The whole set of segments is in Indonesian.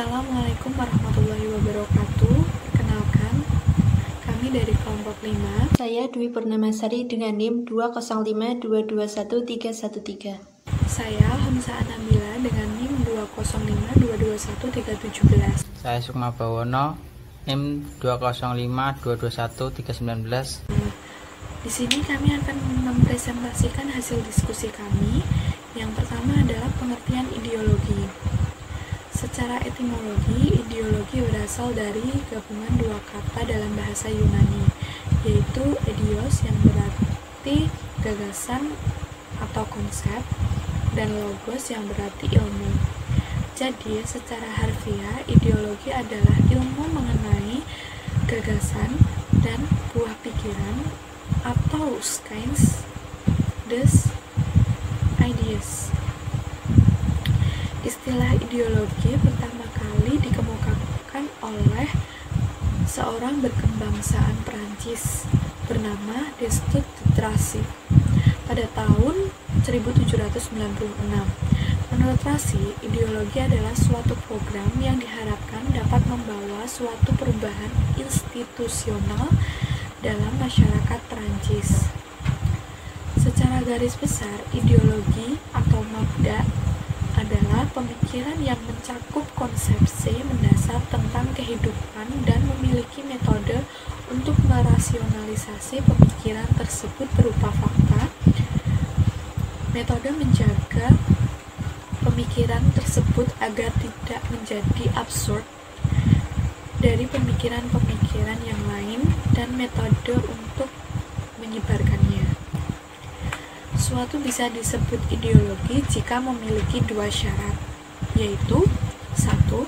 Assalamualaikum warahmatullahi wabarakatuh. Perkenalkan, kami dari kelompok 5. Saya Dwi Purnamasari dengan NIM 205221313. Saya Hamzah Anabila dengan NIM 205221317. Saya Sukma Bawono, NIM 205221319. Di sini kami akan mempresentasikan hasil diskusi kami. Yang pertama adalah pengertian ideologi. Secara etimologi, ideologi berasal dari gabungan dua kata dalam bahasa Yunani, yaitu eidos yang berarti gagasan atau konsep, dan logos yang berarti ilmu. Jadi, secara harfiah, ideologi adalah ilmu mengenai gagasan dan buah pikiran atau schemes des ideas. Istilah ideologi pertama kali dikemukakan oleh seorang berkebangsaan Perancis bernama Destutt de Tracy pada tahun 1796. Menurut Tracy, ideologi adalah suatu program yang diharapkan dapat membawa suatu perubahan institusional dalam masyarakat Perancis. Secara garis besar, ideologi atau mabda adalah pemikiran yang mencakup konsepsi mendasar tentang kehidupan dan memiliki metode untuk merasionalisasi pemikiran tersebut berupa fakta. Metode menjaga pemikiran tersebut agar tidak menjadi absurd dari pemikiran-pemikiran yang lain, dan metode untuk menyebarkannya. Suatu bisa disebut ideologi jika memiliki dua syarat, yaitu 1.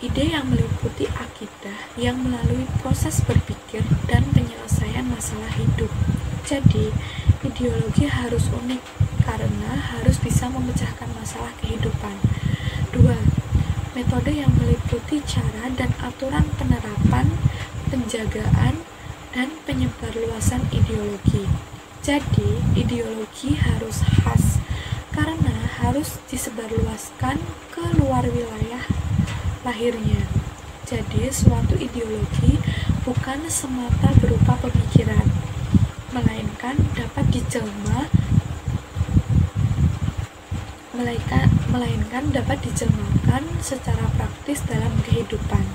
Ide yang meliputi akidah yang melalui proses berpikir dan penyelesaian masalah hidup. Jadi, ideologi harus unik karena harus bisa memecahkan masalah kehidupan. 2. Metode yang meliputi cara dan aturan penerapan, penjagaan, dan penyebarluasan ideologi. Jadi, ideologi harus khas karena harus disebarluaskan ke luar wilayah lahirnya. Jadi, suatu ideologi bukan semata berupa pemikiran, melainkan dapat dijelmakan secara praktis dalam kehidupan.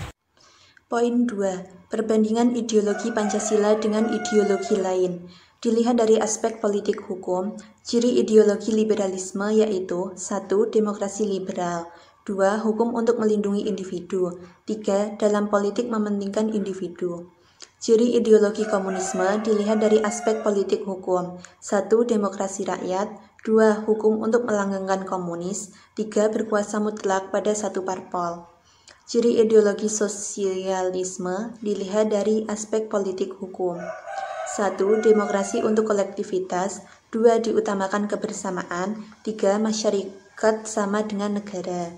Poin 2. Perbandingan ideologi Pancasila dengan ideologi lain. Dilihat dari aspek politik hukum, ciri ideologi liberalisme yaitu 1. Demokrasi liberal, 2. Hukum untuk melindungi individu, 3. Dalam politik mementingkan individu. Ciri ideologi komunisme dilihat dari aspek politik hukum, 1. Demokrasi rakyat, 2. Hukum untuk melanggengkan komunis, 3. Berkuasa mutlak pada satu parpol. Ciri ideologi sosialisme dilihat dari aspek politik hukum, 1. Demokrasi untuk kolektivitas, 2. Diutamakan kebersamaan, 3. Masyarakat sama dengan negara.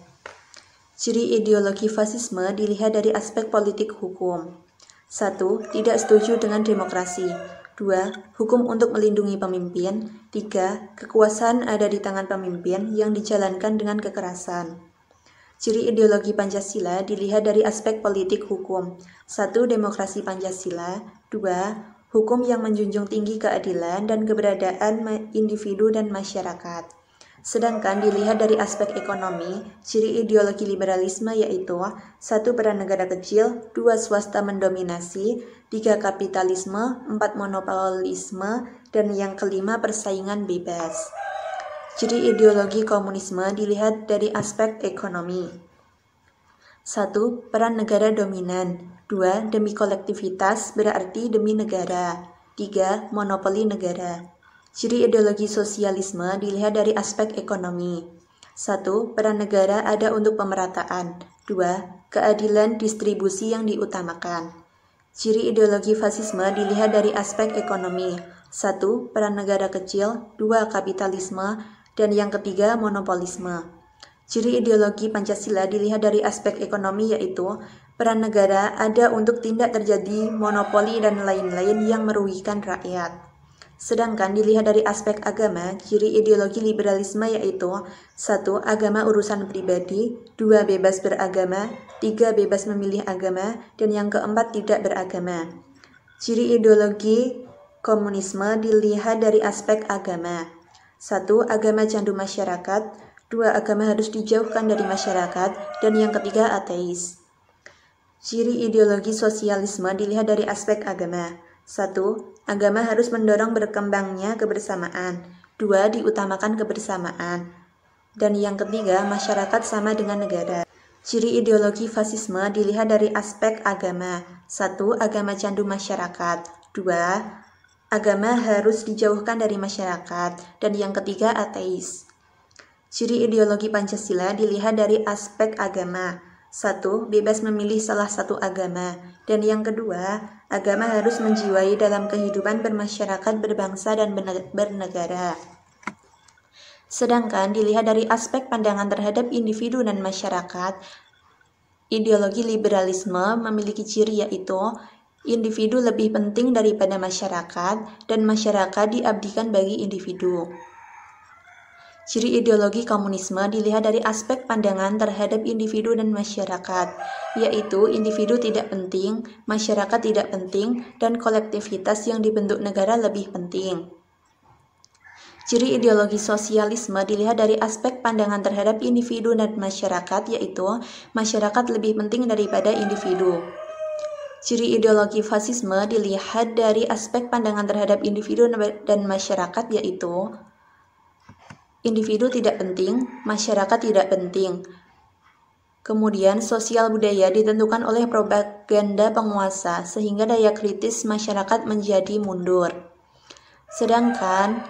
Ciri ideologi fasisme dilihat dari aspek politik hukum, 1. Tidak setuju dengan demokrasi, 2. Hukum untuk melindungi pemimpin, 3. Kekuasaan ada di tangan pemimpin yang dijalankan dengan kekerasan. Ciri ideologi Pancasila dilihat dari aspek politik hukum, 1. Demokrasi Pancasila, 2. Hukum yang menjunjung tinggi keadilan dan keberadaan individu dan masyarakat. Sedangkan dilihat dari aspek ekonomi, ciri ideologi liberalisme yaitu 1. Peran negara kecil, 2. Swasta mendominasi, 3. Kapitalisme, 4. Monopolisme, dan yang kelima persaingan bebas. Ciri ideologi komunisme dilihat dari aspek ekonomi. 1. Peran negara dominan, 2. Demi kolektivitas berarti demi negara, 3. Monopoli negara. Ciri ideologi sosialisme dilihat dari aspek ekonomi. 1. Peran negara ada untuk pemerataan, 2. Keadilan distribusi yang diutamakan. Ciri ideologi fasisme dilihat dari aspek ekonomi. 1. Peran negara kecil, 2. Kapitalisme, dan yang ketiga monopolisme. Ciri ideologi Pancasila dilihat dari aspek ekonomi yaitu peran negara ada untuk tidak terjadi monopoli dan lain-lain yang merugikan rakyat. Sedangkan dilihat dari aspek agama, ciri ideologi liberalisme yaitu 1. Agama urusan pribadi, 2. Bebas beragama, 3. Bebas memilih agama, dan yang keempat tidak beragama. Ciri ideologi komunisme dilihat dari aspek agama. 1. Agama candu masyarakat, 2. Agama harus dijauhkan dari masyarakat, dan yang ketiga ateis. Ciri ideologi sosialisme dilihat dari aspek agama. 1. Agama harus mendorong berkembangnya kebersamaan. 2. Diutamakan kebersamaan. Dan yang ketiga, masyarakat sama dengan negara. Ciri ideologi fasisme dilihat dari aspek agama. 1. Agama candu masyarakat. 2. Agama harus dijauhkan dari masyarakat. Dan yang ketiga, ateis. Ciri ideologi Pancasila dilihat dari aspek agama. 1. Bebas memilih salah satu agama. Dan yang kedua, agama harus menjiwai dalam kehidupan bermasyarakat, berbangsa, dan bernegara. Sedangkan dilihat dari aspek pandangan terhadap individu dan masyarakat, ideologi liberalisme memiliki ciri yaitu individu lebih penting daripada masyarakat dan masyarakat diabdikan bagi individu. Ciri ideologi komunisme dilihat dari aspek pandangan terhadap individu dan masyarakat, yaitu individu tidak penting, masyarakat tidak penting, dan kolektivitas yang dibentuk negara lebih penting. Ciri ideologi sosialisme dilihat dari aspek pandangan terhadap individu dan masyarakat, yaitu masyarakat lebih penting daripada individu. Ciri ideologi fasisme dilihat dari aspek pandangan terhadap individu dan masyarakat, yaitu individu tidak penting, masyarakat tidak penting. Kemudian sosial budaya ditentukan oleh propaganda penguasa sehingga daya kritis masyarakat menjadi mundur. Sedangkan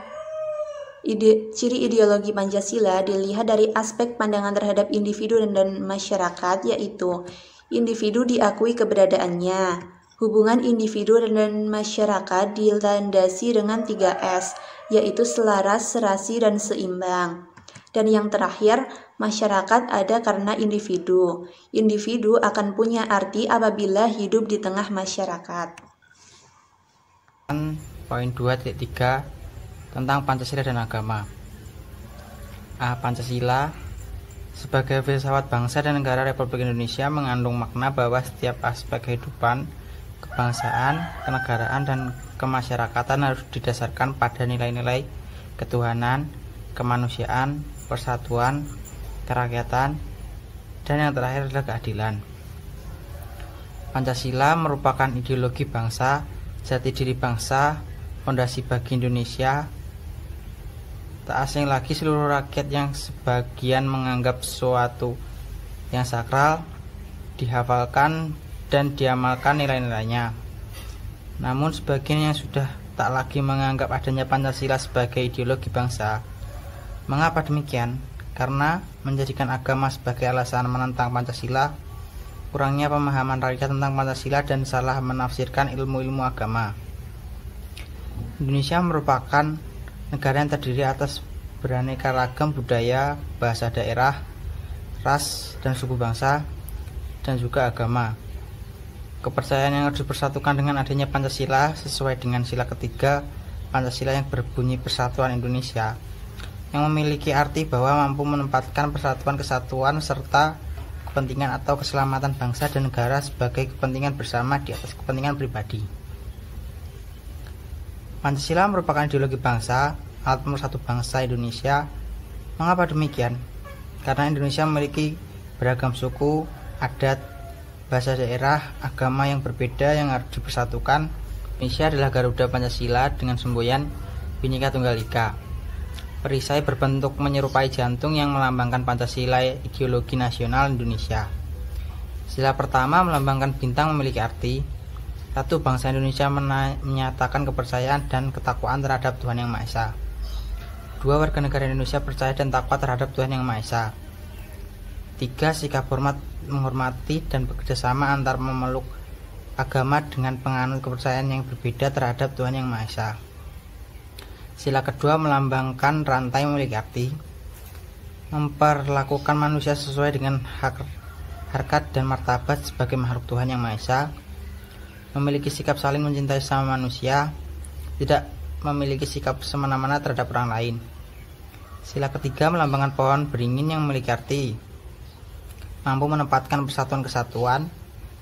ciri ideologi Pancasila dilihat dari aspek pandangan terhadap individu dan masyarakat, yaitu individu diakui keberadaannya. Hubungan individu dan masyarakat dilandasi dengan 3S, yaitu selaras, serasi, dan seimbang. Dan yang terakhir, masyarakat ada karena individu. Individu akan punya arti apabila hidup di tengah masyarakat. Poin 2.3 tentang Pancasila dan agama. A. Pancasila sebagai filsafat bangsa dan negara Republik Indonesia mengandung makna bahwa setiap aspek kehidupan, kebangsaan, kenegaraan, dan kemasyarakatan harus didasarkan pada nilai-nilai ketuhanan, kemanusiaan, persatuan, kerakyatan, dan yang terakhir adalah keadilan. Pancasila merupakan ideologi bangsa, jati diri bangsa, fondasi bagi Indonesia. Tak asing lagi seluruh rakyat yang sebagian menganggap suatu yang sakral, dihafalkan dan diamalkan nilai-nilainya. Namun sebagian yang sudah tak lagi menganggap adanya Pancasila sebagai ideologi bangsa. Mengapa demikian? Karena menjadikan agama sebagai alasan menentang Pancasila, kurangnya pemahaman rakyat tentang Pancasila, dan salah menafsirkan ilmu-ilmu agama. Indonesia merupakan negara yang terdiri atas beraneka ragam budaya, bahasa daerah, ras, dan suku bangsa, dan juga agama. Kepercayaan yang harus dipersatukan dengan adanya Pancasila sesuai dengan sila ketiga Pancasila yang berbunyi Persatuan Indonesia, yang memiliki arti bahwa mampu menempatkan persatuan, kesatuan, serta kepentingan atau keselamatan bangsa dan negara sebagai kepentingan bersama di atas kepentingan pribadi. Pancasila merupakan ideologi bangsa, alat pemersatu bangsa Indonesia. Mengapa demikian? Karena Indonesia memiliki beragam suku, adat, bahasa daerah, agama yang berbeda yang harus dipersatukan. Indonesia adalah Garuda Pancasila dengan semboyan Bhinneka Tunggal Ika. Perisai berbentuk menyerupai jantung yang melambangkan Pancasila, ideologi nasional Indonesia. Sila pertama melambangkan bintang memiliki arti. 1. Bangsa Indonesia menyatakan kepercayaan dan ketakwaan terhadap Tuhan Yang Maha Esa. 2. Warga negara Indonesia percaya dan takwa terhadap Tuhan Yang Maha Esa. 3. Sikap menghormati dan bekerjasama antar memeluk agama dengan penganut kepercayaan yang berbeda terhadap Tuhan Yang Maha Esa. Sila kedua melambangkan rantai memiliki arti, memperlakukan manusia sesuai dengan harkat dan martabat sebagai makhluk Tuhan Yang Maha Esa, memiliki sikap saling mencintai sama manusia, tidak memiliki sikap semena-mena terhadap orang lain. Sila ketiga melambangkan pohon beringin yang memiliki arti mampu menempatkan persatuan-kesatuan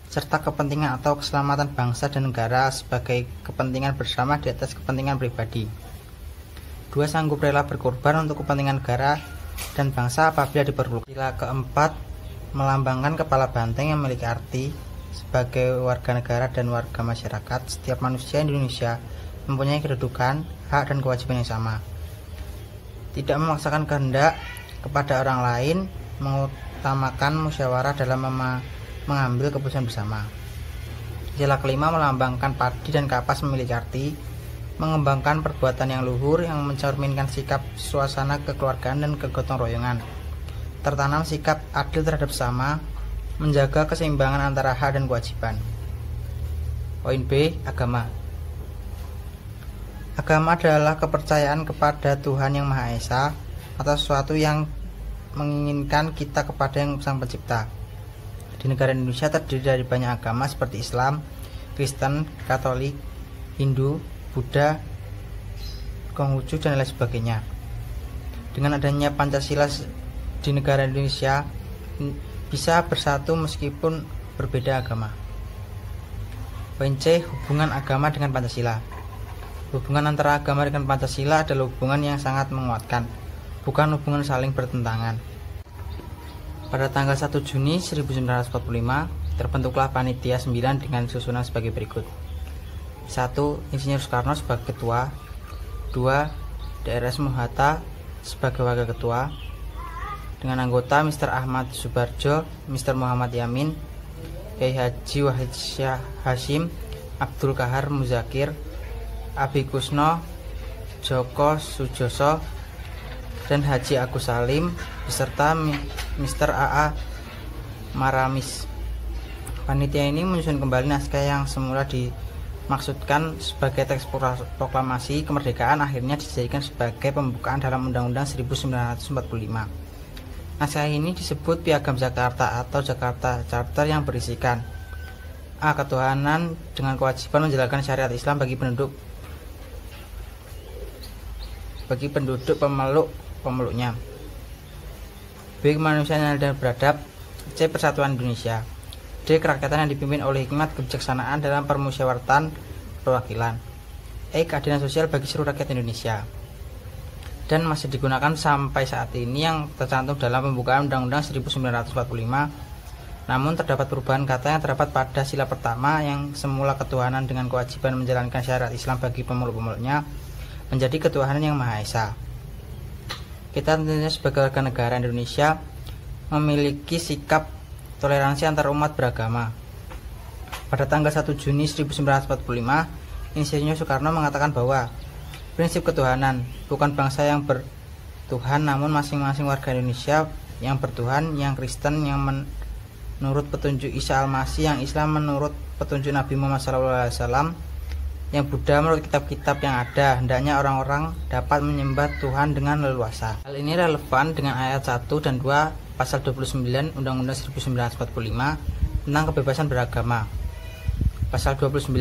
serta kepentingan atau keselamatan bangsa dan negara sebagai kepentingan bersama di atas kepentingan pribadi. 2. Sanggup rela berkorban untuk kepentingan negara dan bangsa apabila diperlukan. Sila keempat melambangkan kepala banteng yang memiliki arti sebagai warga negara dan warga masyarakat. Setiap manusia Indonesia mempunyai kedudukan, hak, dan kewajiban yang sama. Tidak memaksakan kehendak kepada orang lain, mengutamakan musyawarah dalam mengambil keputusan bersama. Sila kelima melambangkan padi dan kapas memiliki arti mengembangkan perbuatan yang luhur yang mencerminkan sikap suasana kekeluargaan dan kegotong royongan. Tertanam sikap adil terhadap sesama, menjaga keseimbangan antara hak dan kewajiban. Poin B. Agama. Agama adalah kepercayaan kepada Tuhan Yang Maha Esa atau sesuatu yang menginginkan kita kepada Yang Sang Pencipta. Di negara Indonesia terdiri dari banyak agama seperti Islam, Kristen, Katolik, Hindu, Buddha, Konghucu, dan lain sebagainya. Dengan adanya Pancasila di negara Indonesia bisa bersatu meskipun berbeda agama. Poin C. Hubungan agama dengan Pancasila. Hubungan antara agama dengan Pancasila adalah hubungan yang sangat menguatkan, bukan hubungan saling bertentangan. Pada tanggal 1 Juni 1945 terbentuklah Panitia 9 dengan susunan sebagai berikut. 1. Insinyur Soekarno sebagai ketua. 2. DRS Muhatta sebagai wakil ketua dengan anggota Mr. Ahmad Subarjo, Mr. Muhammad Yamin, Kiai Haji Wahid Syah Hashim, Abdul Kahar Muzakir, Abi Kusno, Joko Sujoso, dan Haji Agus Salim beserta Mr. AA Maramis. Panitia ini menyusun kembali naskah yang semula dimaksudkan sebagai teks proklamasi kemerdekaan akhirnya dijadikan sebagai pembukaan dalam Undang-Undang 1945. Naskah ini disebut Piagam Jakarta atau Jakarta Charter yang berisikan A. Ketuhanan dengan kewajiban menjalankan syariat Islam bagi penduduk pemeluknya. B. Kemanusiaan yang adil dan beradab. C. Persatuan Indonesia. D. Kerakyatan yang dipimpin oleh hikmat kebijaksanaan dalam permusyawaratan perwakilan. E. Keadilan sosial bagi seluruh rakyat Indonesia. Dan masih digunakan sampai saat ini yang tercantum dalam pembukaan Undang-Undang 1945. Namun terdapat perubahan kata yang terdapat pada sila pertama yang semula ketuhanan dengan kewajiban menjalankan syariat Islam bagi pemeluk-pemeluknya menjadi ketuhanan yang Maha Esa. Kita tentunya sebagai warga negara Indonesia memiliki sikap toleransi antar umat beragama. Pada tanggal 1 Juni 1945, Insinyur Soekarno mengatakan bahwa prinsip ketuhanan bukan bangsa yang bertuhan, namun masing-masing warga Indonesia yang bertuhan, yang Kristen yang menurut petunjuk Isa Al-Masih, yang Islam menurut petunjuk Nabi Muhammad SAW, yang Buddha menurut kitab-kitab yang ada. Hendaknya orang-orang dapat menyembah Tuhan dengan leluasa. Hal ini relevan dengan ayat 1 dan 2 pasal 29 Undang-Undang 1945 tentang kebebasan beragama. Pasal 29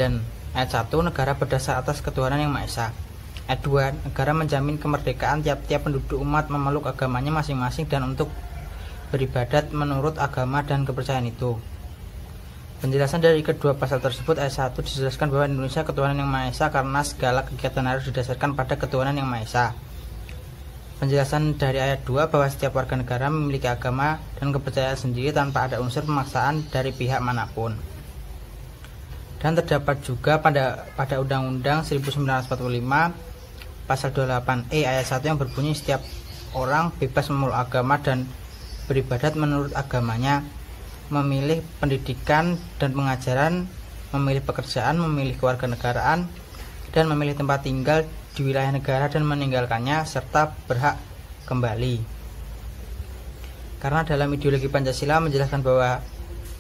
ayat 1, negara berdasar atas ketuhanan yang Maha Esa. Ayat 2, negara menjamin kemerdekaan tiap-tiap penduduk umat memeluk agamanya masing-masing dan untuk beribadat menurut agama dan kepercayaan itu. Penjelasan dari kedua pasal tersebut, ayat 1 dijelaskan bahwa Indonesia ketuhanan yang Maha Esa karena segala kegiatan harus didasarkan pada ketuhanan yang Maha Esa. Penjelasan dari ayat 2 bahwa setiap warga negara memiliki agama dan kepercayaan sendiri tanpa ada unsur pemaksaan dari pihak manapun. Dan terdapat juga pada Undang-Undang 1945 pasal 28E ayat 1 yang berbunyi setiap orang bebas memeluk agama dan beribadat menurut agamanya, memilih pendidikan dan pengajaran, memilih pekerjaan, memilih kewarganegaraan, dan memilih tempat tinggal di wilayah negara dan meninggalkannya, serta berhak kembali. Karena dalam ideologi Pancasila menjelaskan bahwa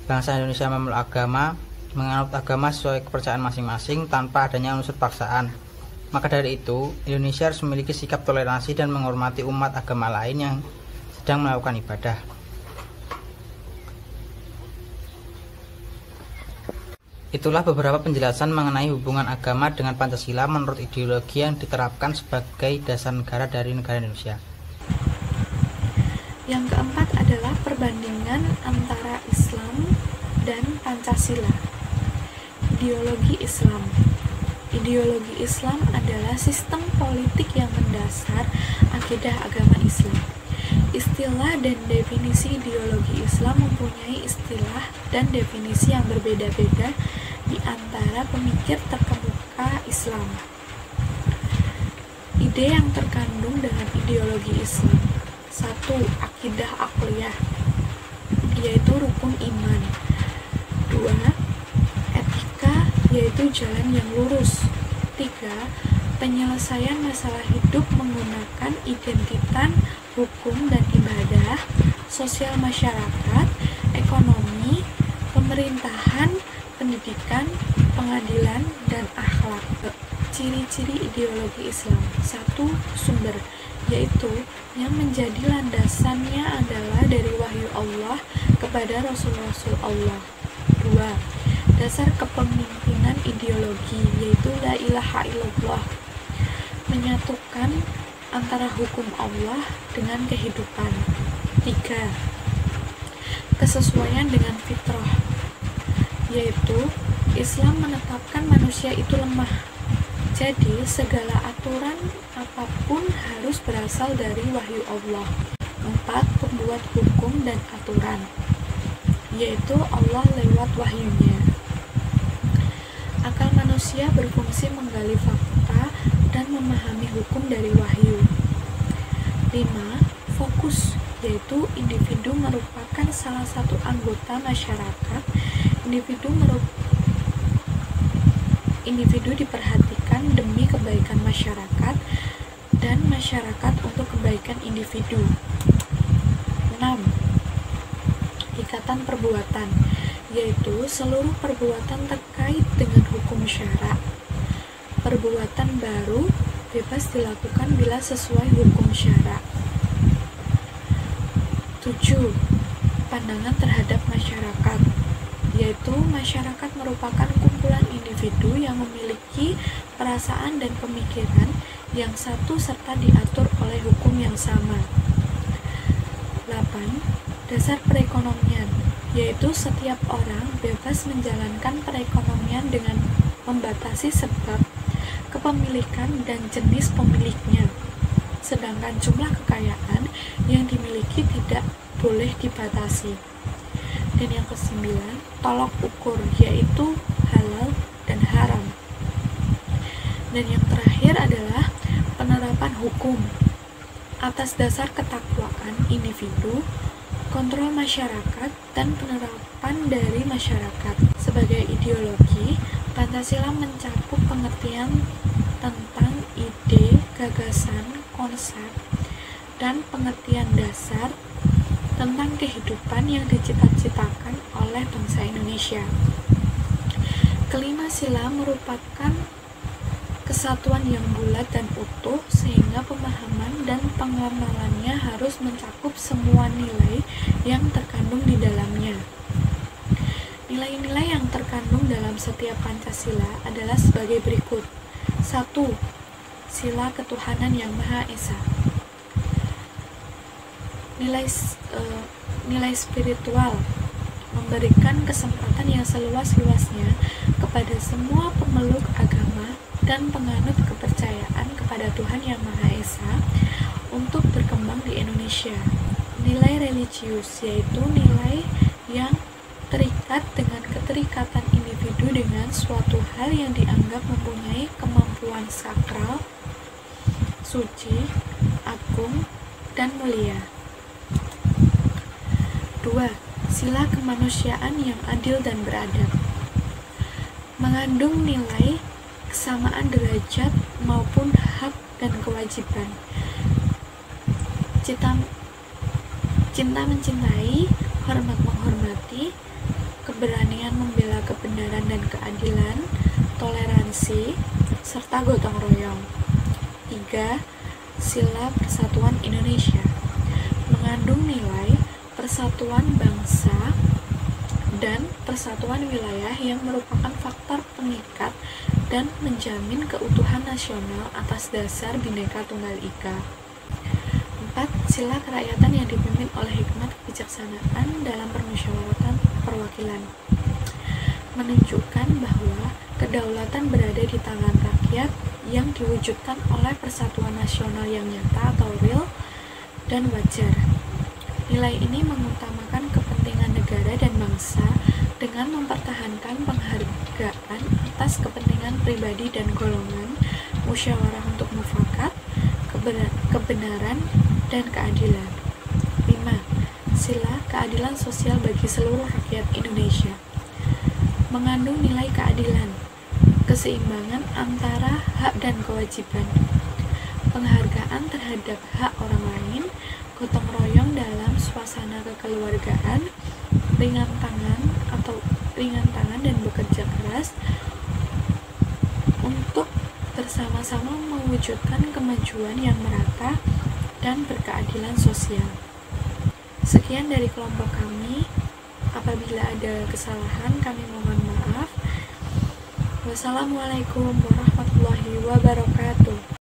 bangsa Indonesia memeluk agama, menganut agama sesuai kepercayaan masing-masing tanpa adanya unsur paksaan. Maka dari itu, Indonesia harus memiliki sikap toleransi dan menghormati umat agama lain yang sedang melakukan ibadah. Itulah beberapa penjelasan mengenai hubungan agama dengan Pancasila menurut ideologi yang diterapkan sebagai dasar negara dari negara Indonesia. Yang keempat adalah perbandingan antara Islam dan Pancasila. Ideologi Islam. Ideologi Islam adalah sistem politik yang mendasar akidah agama Islam. Istilah dan definisi ideologi Islam mempunyai istilah dan definisi yang berbeda-beda di antara pemikir terkemuka Islam. Ide yang terkandung dalam ideologi Islam. 1. Akidah akliyah, yaitu rukun iman. 2. Etika, yaitu jalan yang lurus. 3. Penyelesaian masalah hidup menggunakan identitas, hukum dan ibadah, sosial masyarakat, ekonomi, pemerintahan, pendidikan, pengadilan, dan akhlak. Ciri-ciri ideologi Islam. 1. Sumber, yaitu yang menjadi landasannya adalah dari wahyu Allah kepada Rasul-Rasul Allah. 2. Dasar kepemimpinan ideologi, yaitu la ilaha illallah, menyatukan antara hukum Allah dengan kehidupan. 3. Kesesuaian dengan fitrah, yaitu Islam menetapkan manusia itu lemah. Jadi segala aturan apapun harus berasal dari wahyu Allah. 4. Pembuat hukum dan aturan, yaitu Allah lewat wahyunya. Akal manusia berfungsi menggali fakta dan memahami hukum dari wahyu. 5. Fokus, yaitu individu merupakan salah satu anggota masyarakat. Individu diperhatikan demi kebaikan masyarakat dan masyarakat untuk kebaikan individu. 6. Ikatan perbuatan, yaitu seluruh perbuatan terkait dengan hukum syara. Perbuatan baru bebas dilakukan bila sesuai hukum syara. 7. Pandangan terhadap masyarakat, yaitu masyarakat merupakan kumpulan individu yang memiliki perasaan dan pemikiran yang satu serta diatur oleh hukum yang sama. 8. Dasar perekonomian, yaitu setiap orang bebas menjalankan perekonomian dengan membatasi sebab kepemilikan dan jenis pemiliknya, sedangkan jumlah kekayaan yang dimiliki tidak boleh dibatasi. Dan yang ke-9, tolok ukur, yaitu halal dan haram. Dan yang terakhir adalah penerapan hukum atas dasar ketakwaan individu, kontrol masyarakat, dan penerapan dari masyarakat. Sebagai ideologi, Pancasila mencakup pengertian tentang ide, gagasan, konsep, dan pengertian dasar tentang kehidupan yang dicita-citakan oleh bangsa Indonesia. Kelima sila merupakan kesatuan yang bulat dan utuh, sehingga pemahaman dan pengamalannya harus mencakup semua nilai yang terkandung di dalamnya. Nilai-nilai yang terkandung dalam setiap Pancasila adalah sebagai berikut. 1. Sila ketuhanan yang Maha Esa. Nilai spiritual, memberikan kesempatan yang seluas-luasnya kepada semua pemeluk agama dan penganut kepercayaan kepada Tuhan Yang Maha Esa untuk berkembang di Indonesia. Nilai religius, yaitu nilai yang terikat dengan keterikatan individu dengan suatu hal yang dianggap mempunyai kemampuan sakral, suci, agung, dan mulia. 2. Sila kemanusiaan yang adil dan beradab, mengandung nilai kesamaan derajat maupun hak dan kewajiban. Cinta mencintai, hormat menghormati, keberanian membela kebenaran dan keadilan, toleransi, serta gotong royong. 3. Sila Persatuan Indonesia, mengandung nilai persatuan bangsa dan persatuan wilayah yang merupakan faktor pengikat dan menjamin keutuhan nasional atas dasar Bhinneka Tunggal Ika. 4. Sila kerakyatan yang dipimpin oleh hikmat kebijaksanaan dalam permusyawaratan perwakilan, menunjukkan bahwa kedaulatan berada di tangan rakyat yang diwujudkan oleh persatuan nasional yang nyata atau real dan wajar. Nilai ini mengutamakan kepentingan negara dan bangsa dengan mempertahankan penghargaan atas kepentingan pribadi dan golongan, musyawarah untuk mufakat, kebenaran, dan keadilan. 5. Sila keadilan sosial bagi seluruh rakyat Indonesia mengandung nilai keadilan, keseimbangan antara hak dan kewajiban, penghargaan terhadap hak orang lain, gotong royong dalam suasana kekeluargaan, ringan tangan dan bekerja keras untuk bersama-sama mewujudkan kemajuan yang merata dan berkeadilan sosial. Sekian dari kelompok kami. Apabila ada kesalahan, kami mohon maaf. Wassalamualaikum warahmatullahi wabarakatuh.